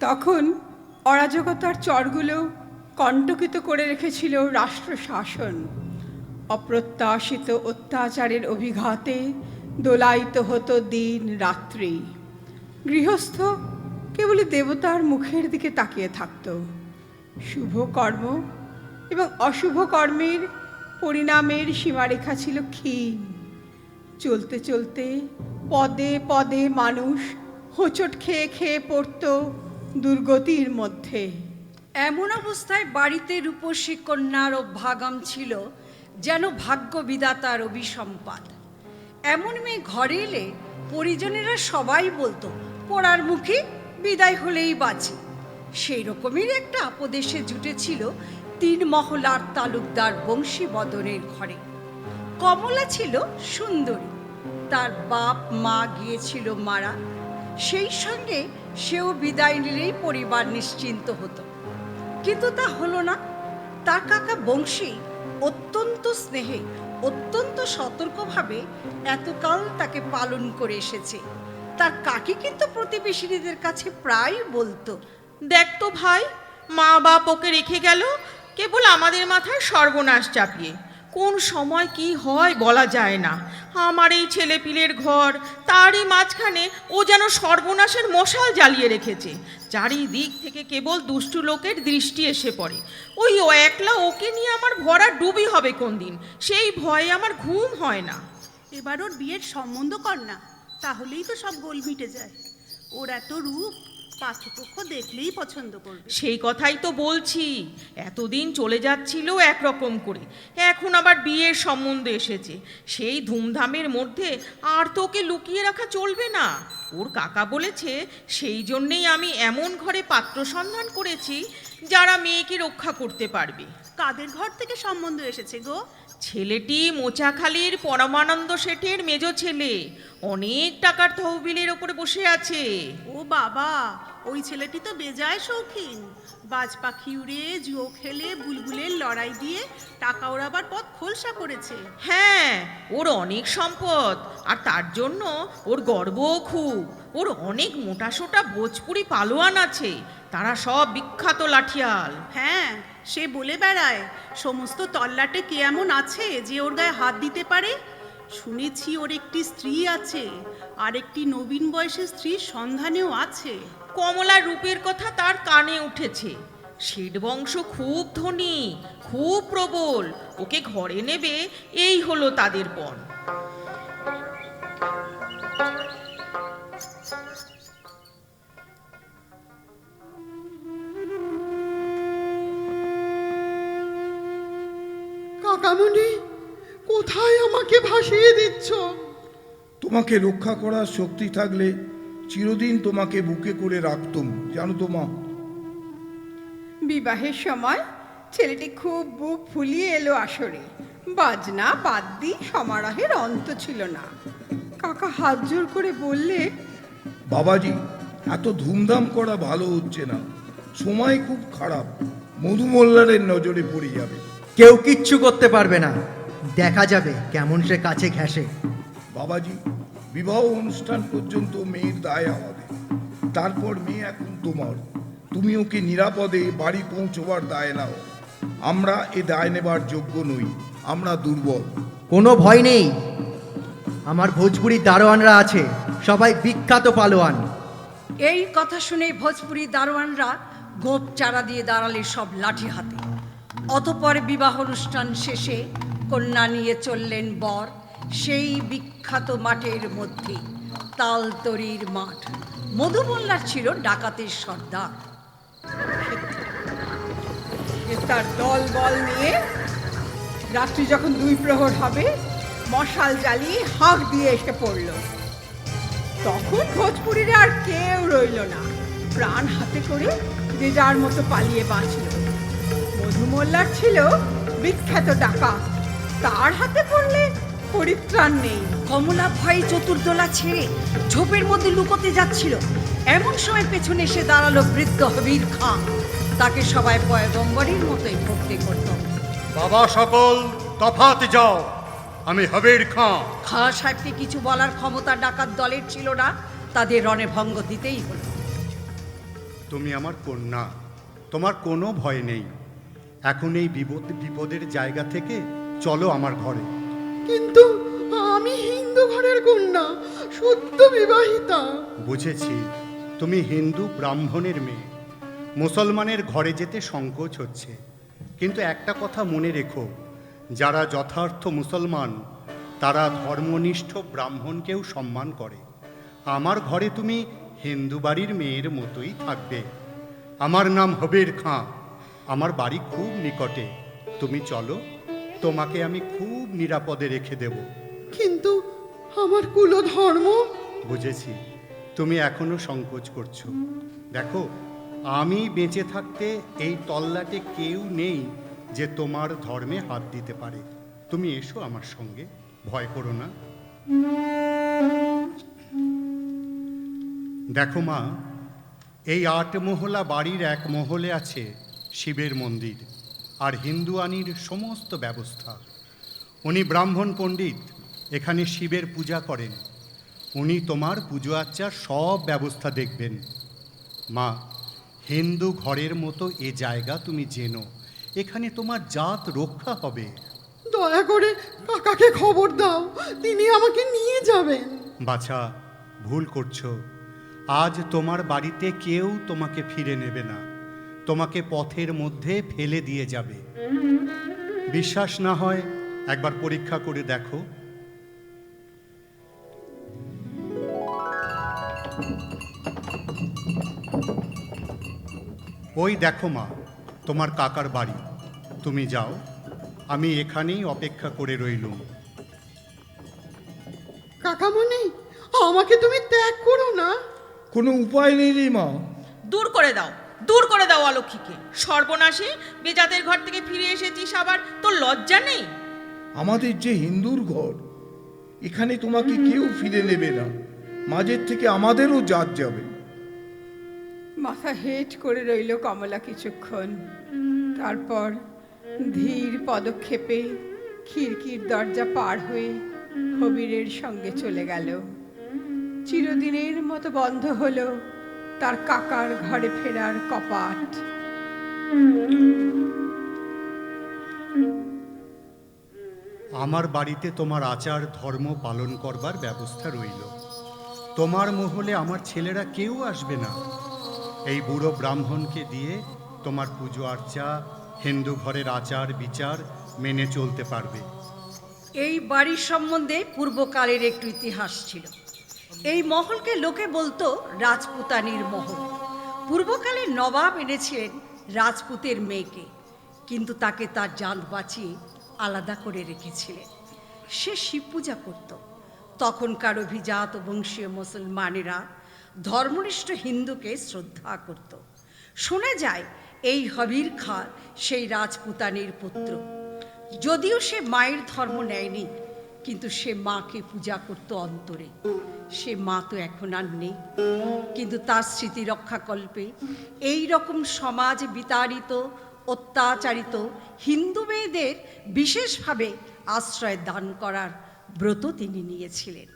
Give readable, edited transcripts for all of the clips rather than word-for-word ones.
তখন অরাজকতার চরগুলো কণ্টকিত করে রেখেছিল রাষ্ট্র শাসন। অপ্রত্যাশিত অত্যাচারের অভিঘাতে দোলায়িত হতো দিন রাত্রি। গৃহস্থ কেবলই দেবতার মুখের দিকে তাকিয়ে থাকত। শুভ কর্ম এবং অশুভ কর্মের পরিণামের সীমারেখা ছিল ক্ষীণ। চলতে চলতে পদে পদে মানুষ হোঁচট খেয়ে খেয়ে পড়ত দুর্গতির মধ্যে। এমন অবস্থায় বাড়িতে রূপসী কন্যার অভ্যাগম ছিল যেন ভাগ্য বিধাতার অভিসম্পাদ। এমন মেয়ে ঘরে এলে পরিজনেরা সবাই বলতো পড়ার মুখে বিদায় হলেই বাঁচি। সেই রকমের একটা আপদেশে জুটেছিল 3 মহলার তালুকদার বংশীবদনের ঘরে। কমলা ছিল সুন্দরী, তার বাপ মা গিয়েছিল মারা। সেই সঙ্গে সেও বিদায় নিলেই পরিবার নিশ্চিন্ত হতো, কিন্তু তা হলো না। তার কাকা বংশী অত্যন্ত স্নেহে, অত্যন্ত সতর্কভাবে এতকাল তাকে পালন করে এসেছে। তার কাকি কিন্তু প্রতিবেশীদের কাছে প্রায় বলতো, দেখ তো ভাই, মা বাপ ওকে রেখে গেল কেবল আমাদের মাথায় সর্বনাশ চাপিয়ে। কোন সময় কি হয় বলা যায় না। আমার এই ছেলেপিলের ঘর, তারই মাঝখানে ও যেন সর্বনাশের মশাল জ্বালিয়ে রেখেছে। চারিদিক থেকে কেবল দুষ্টু লোকের দৃষ্টি এসে পড়ে। ওই ও একলা ওকে নিয়ে আমার ভরা ডুবি হবে কোন দিন, সেই ভয়ে আমার ঘুম হয় না। এবার ওর বিয়ের সম্বন্ধ কর না, তাহলেই তো সব গোল মিটে যায়। ওর এত রূপ, পাত্রপক্ষ দেখলেই পছন্দ করবে। সেই কথাই তো বলছি। এতদিন চলে যাচ্ছিল একরকম করে, এখন আবার বিয়ের সম্বন্ধ এসেছে। সেই ধুমধামের মধ্যে আর তো ওকে লুকিয়ে রাখা চলবে না। ওর কাকা বলেছে সেই জন্যেই আমি এমন ঘরে পাত্র সন্ধান করেছি যারা মেয়েকে রক্ষা করতে পারবে। কাদের ঘর থেকে সম্বন্ধ এসেছে গো? ছেলেটি মোচাখালীর পরমানন্দ শেঠের মেজ ছেলে, অনেক টাকার তহবিলের ওপরে বসে আছে। ও বাবা, ওই ছেলেটি তো বেজায় শৌখিন। বাজ পাখি উড়ে, জুয়ো খেলে, বুলবুলের লড়াই দিয়ে টাকা ওড়াবার পথ খোলসা করেছে। হ্যাঁ, ওর অনেক সম্পদ, আর তার জন্য ওর গর্বও খুব। ওর অনেক মোটাসোটা ভোজপুরি পালোয়ান আছে, তারা সব বিখ্যাত লাঠিয়াল। হ্যাঁ, সে বলে বেড়ায় সমস্ত তল্লাটে কে এমন আছে যে ওর গায়ে হাত দিতে পারে। শুনেছি ওর একটি স্ত্রী আছে, আর একটি নবীন বয়সের স্ত্রীর সন্ধানেও আছে। কমলার রূপের কথা তার কানে উঠেছে। শেঠ বংশ খুব ধনী, খুব প্রবল। ওকে ঘরে নেবে এই হলো তাদের পণ। কাকামণি, কোথায় আমাকে ভাসিয়ে দিচ্ছ? তোমাকে রক্ষা করার শক্তি থাকলে চিরদিন তোমাকে বুকে করে রাখতুম, জানো তো মা। বিবাহের সময় ছেলেটি খুব বুক ফুলিয়ে এলো আসরে। বাজনা বাদ্যি সমারোহের অন্ত ছিল না। কাকা হাত জোর করে বললে, বাবাজি, এত ধুমধাম করা ভালো হচ্ছে না, সময় খুব খারাপ, মধু মোল্লারের নজরে পড়ে যাবে। কেউ কিচ্ছু করতে পারবে না, দেখা যাবে কেমন সে কাছে ঘেঁষে। বাবাজি, বিবাহ অনুষ্ঠান পর্যন্ত মেয়ের দায় আমাদের, তারপর মেয়ে এখন তোমার। তুমি ওকে নিরাপদে বাড়ি পৌঁছবার দায় নাও। আমরা এ দায় নেবার যোগ্য নই, আমরা দুর্বল। কোনো ভয় নেই, আমার ভোজপুরির দারোয়ানরা আছে, সবাই বিখ্যাত পালোয়ান। এই কথা শুনে ভোজপুরি দারোয়ানরা গোপ চারা দিয়ে দাঁড়ালে সব লাঠি হাতে। অতঃপর বিবাহ অনুষ্ঠান শেষে কন্যা নিয়ে চললেন বর সেই বিখ্যাত মাঠের মধ্যে, তালতরির মাঠ। মধু মোল্লার ছিল ডাকাতের সর্দার। তার দল বল নিয়ে রাত্রি যখন 2 প্রহর হবে, মশাল জ্বালিয়ে হাঁক দিয়ে এসে পড়ল। তখন ভোজপুরীরা আর কেউ রইল না, প্রাণ হাতে করে যে যার মতো পালিয়ে বাঁচল। মধু মোল্লার ছিল বিখ্যাত ডাকাত, তার হাতে পড়লে পরিত্রাণ নেই। কমলা ভয়ে চতুর্দোলা ছেড়ে ঝোপের মধ্যে লুকোতে যাচ্ছিল। এমন সময় পেছনে এসে দাঁড়ালো বৃদ্ধ হবির খাঁ। তাকে সবাই পয়গম্বরের মতোই ভক্তি করত। বাবা সকল তফাতে যাও, আমি হবির খাঁ। খাঁ সাহেবকে কিছু বলার ক্ষমতা ডাকাত দলের ছিল না, তাদের রণে ভঙ্গ দিতেই হলো। তুমি আমার কন্যা, তোমার কোনো ভয় নেই। এখন এই বিপদের জায়গা থেকে চলো আমার ঘরে। কিন্তু আমি হিন্দু ঘরের কন্যা, সদ্য বিবাহিতা। বুঝেছি, তুমি হিন্দু ব্রাহ্মণের মেয়ে, মুসলমানের ঘরে যেতে সংকোচ হচ্ছে। কিন্তু একটা কথা মনে রেখো, যারা যথার্থ মুসলমান তারা ধর্মনিষ্ঠ ব্রাহ্মণকেও সম্মান করে। আমার ঘরে তুমি হিন্দু বাড়ির মেয়ের মতোই থাকবে। আমার নাম হবির খাঁ, আমার বাড়ি খুব নিকটে। তুমি চলো, তোমাকে আমি খুব নিরাপদে রেখে দেব। কিন্তু আমার কুলধর্ম। বুঝেছি, তুমি এখনো সংকোচ করছো। দেখো, আমি বেঁচে থাকতে এই তল্লাটে কেউ নেই যে তোমার ধর্মে হাত দিতে পারে। তুমি এসো আমার সঙ্গে, ভয় করো না। দেখো মা, এই ৮ মহলা বাড়ির এক মহলে আছে শিবের মন্দির আর হিন্দুয়ানির সমস্ত ব্যবস্থা। উনি ব্রাহ্মণ পণ্ডিত, এখানে শিবের পূজা করেন। উনি তোমার পুজো আচ্চার সব ব্যবস্থা দেখবেন। মা, হিন্দু ঘরের মতো এ জায়গা তুমি জেনো, এখানে তোমার জাত রক্ষা হবে। দয়া করে কাকাকে খবর দাও, তিনি আমাকে নিয়ে যাবেন। বাছা, ভুল করছো। আজ তোমার বাড়িতে কেউ তোমাকে ফিরে নেবে না, তোমাকে পথের মধ্যে ফেলে দিয়ে যাবে। বিশ্বাস না হয় একবার পরীক্ষা করে দেখো। ওই দেখো মা, তোমার কাকার বাড়ি। তুমি যাও, আমি এখানেই অপেক্ষা করে রইলুম। কাকামণি, আমাকে তুমি ত্যাগ করো না। কোনো উপায় নেই রে মা। দূর করে দাও, দূর করে দাও অলক্ষীকে। সর্বনাশী, বেজাতের ঘর থেকে ফিরে এসেছিস, আবার তোর লজ্জা নেই? আমাদের যে হিন্দুর ঘর, এখানে তোমাকে কেউ ফিরে নেবে না। মাঝের থেকে আমাদেরও জাত যাবে। মাথা হেঁট করে রইল কমলা কিছুক্ষণ। তারপর ধীর পদক্ষেপে খিড়কির দরজা পার হয়ে হবিরের সঙ্গে চলে গেল। চিরদিনের মতো বন্ধ হলো তার কাকার ঘরে ফেরার কপাট। আমার বাড়িতে তোমার আচার ধর্ম পালন করবার ব্যবস্থা রইল। তোমার মহলে আমার ছেলেরা কেউ আসবে না। এই বুড়ো ব্রাহ্মণকে দিয়ে তোমার পুজো আর্চা, হিন্দু ঘরের আচার বিচার মেনে চলতে পারবে। এই বাড়ির সম্বন্ধে পূর্বকালের একটু ইতিহাস ছিল। এই মহলকে লোকে বলতো রাজপুতানির মহল। পূর্বকালে নবাব এনেছিলেন রাজপুতের মেয়েকে, কিন্তু তাকে তার জান বাঁচিয়ে আলাদা করে রেখেছিলেন। সে শিব পূজা করত। তখনকার অভিজাত বংশীয় মুসলমানেরা ধর্মনিষ্ঠ হিন্দুকে শ্রদ্ধা করত। শোনা যায় এই হবির খাঁ সেই রাজপুতানির পুত্র। যদিও সে মায়ের ধর্ম নেয়নি, কিন্তু সে মাকে পূজা করত অন্তরে। সে মা তো এখন আর নেই, কিন্তু তার স্মৃতি রক্ষাকল্পে এই রকম সমাজ বিতাড়িত অত্যাচারিত হিন্দু মেয়েদের বিশেষভাবে আশ্রয় দান করার ব্রত তিনি নিয়েছিলেন।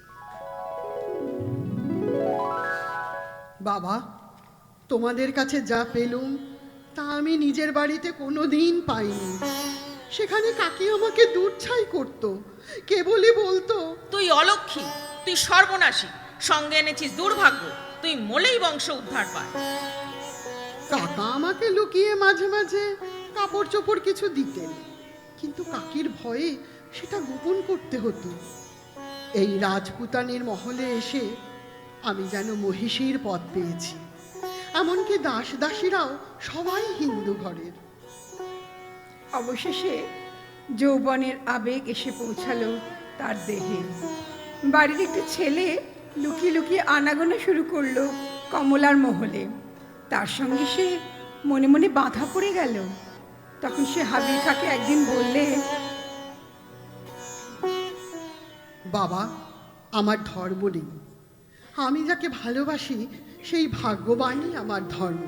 বাবা, তোমাদের কাছে যা পেলুম তা আমি নিজের বাড়িতে কোনো দিন পাইনি। সেখানে কাকি আমাকে দুধছাই করতো, কেবলই বলতো, তুই অলক্ষী, তুই সর্বনাশী, সঙ্গে এনেছিস দুর্ভাগ্য, তুই মলেই বংশ উদ্ধার পায়। কাকা আমাকে লুকিয়ে মাঝে মাঝে কাপড় চোপড় কিছু দিতেন, কিন্তু কাকির ভয়ে সেটা গোপন করতে হতো। এই রাজপুতানির মহলে এসে আমি যেন মহিষীর পদ পেয়েছি। এমনকি দাস দাসীরাও সবাই হিন্দু ঘরের। অবশেষে যৌবনের আবেগ এসে পৌঁছালো তার দেহে। বাড়ির একটি ছেলে লুকিয়ে লুকিয়ে আনাগোনা শুরু করলো কমলার মহলে। তার সঙ্গে সে মনে মনে বাঁধা পড়ে গেল। তখন সে হাবির খাঁকে একদিন বললে, বাবা, আমার ধর্ম নেই। আমি যাকে ভালোবাসি সেই ভাগ্যবানই আমার ধর্ম।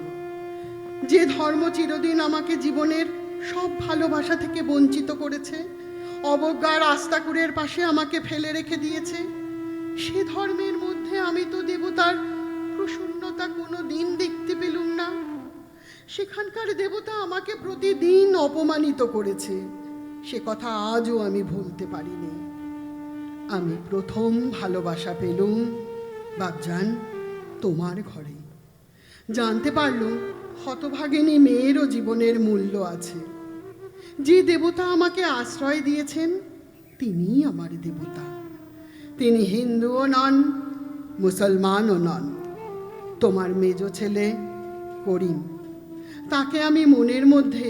যে ধর্ম চিরদিন আমাকে জীবনের সব ভালোবাসা থেকে বঞ্চিত করেছে, অবজ্ঞার আস্তাকুরের পাশে আমাকে ফেলে রেখে দিয়েছে, সে ধর্মের মধ্যে আমি তো দেবতার শূন্যতা কোনো দিন দেখতে পেলুম না। সেখানকার দেবতা আমাকে প্রতিদিন অপমানিত করেছে, সে কথা আজও আমি ভুলতে পারিনি। আমি প্রথম ভালোবাসা পেলুম বাপজান তোমার ঘরে। জানতে পারলুম হতভাগিনী মেয়েরও জীবনের মূল্য আছে। যে দেবতা আমাকে আশ্রয় দিয়েছেন তিনিই আমার দেবতা। তিনি হিন্দুও নন, মুসলমানও নন। তোমার মেজ ছেলে করিম, তাকে আমি মনের মধ্যে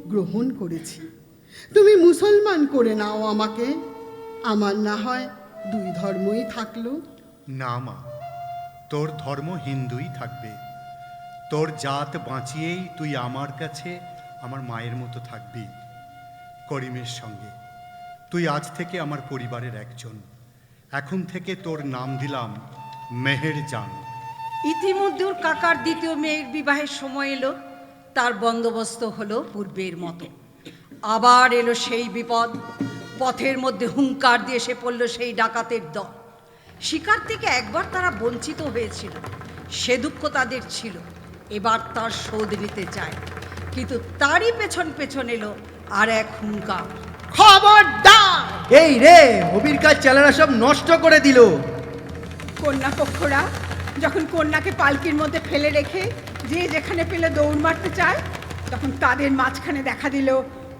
গ্রহণ করেছি। তুমি মুসলমান করে নাও আমাকে, আমার না হয় দুই ধর্মই থাকলো। না মা, তোর ধর্ম হিন্দুই থাকবে। তোর জাত বাঁচিয়েই তুই আমার কাছে আমার মায়ের মতো থাকবি। করিমের সঙ্গে তুই আজ থেকে আমার পরিবারের একজন। এখন থেকে তোর নাম দিলাম মেহেরজান। ইতিমধ্যে ওর কাকার দ্বিতীয় মেয়ের বিবাহের সময় এলো। তার বন্দোবস্ত হলো পূর্বের মতো। আবার এলো সেই বিপদ। পথের মধ্যে হুঙ্কার দিয়ে এসে পড়ল সেই ডাকাতের দল। শিকার থেকে একবার তারা বঞ্চিত হয়েছিল, সে দুঃখ তাদের ছিল। এবার তার শোধ নিতে চায়, কিন্তু তারই পেছন পেছন এলো আর এক হুঙ্কার। খবরদার! এই রে, হবির কাজ চালানা সব নষ্ট করে দিল। কন্যা পক্ষরা যখন কন্যাকে পালকির মধ্যে ফেলে রেখে যে যেখানে পেলে দৌড় মারতে চায়, তখন তাদের মাঝখানে দেখা দিল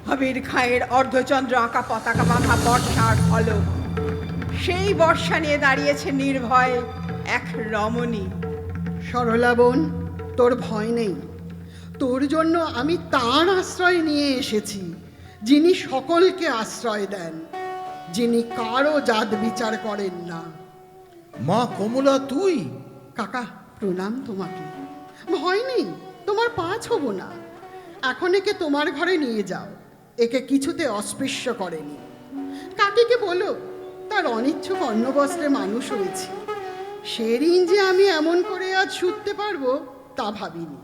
হবির খায়ের অর্ধচন্দ্র আঁকা পতাকা বাঁধা বর্ষার ফলক। সেই বর্ষা নিয়ে দাঁড়িয়েছে নির্ভয় এক রমণী। সরলা বোন, তোর ভয় নেই। তোর জন্য আমি তার আশ্রয় নিয়ে এসেছি, যিনি সকলকে আশ্রয় দেন, যিনি কারো জাত বিচার করেন না। মা কমলা, তুই? কাকা প্রণাম তোমাকে। ভয় নেই, তোমার পা ছোব না। এখন একে তোমার ঘরে নিয়ে যাও, একে কিছুতে অস্পৃশ্য করেনি। কাকিকে বলো তার অনিচ্ছুক অন্নবস্ত্রে মানুষ হয়েছে। সে ঋণ যে আমি এমন করে আজ শুধতে পারবো তা ভাবিনি।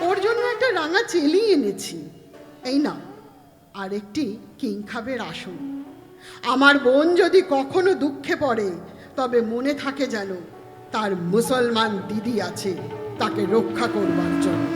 ওর জন্য একটা রাঙা চেলি এনেছি, এই না, আর একটি কিংখাবের আসন। আমার বোন যদি কখনো দুঃখে পড়ে তবে মনে থাকে যেন তার মুসলমান দিদি আছে তাকে রক্ষা করবার জন্য।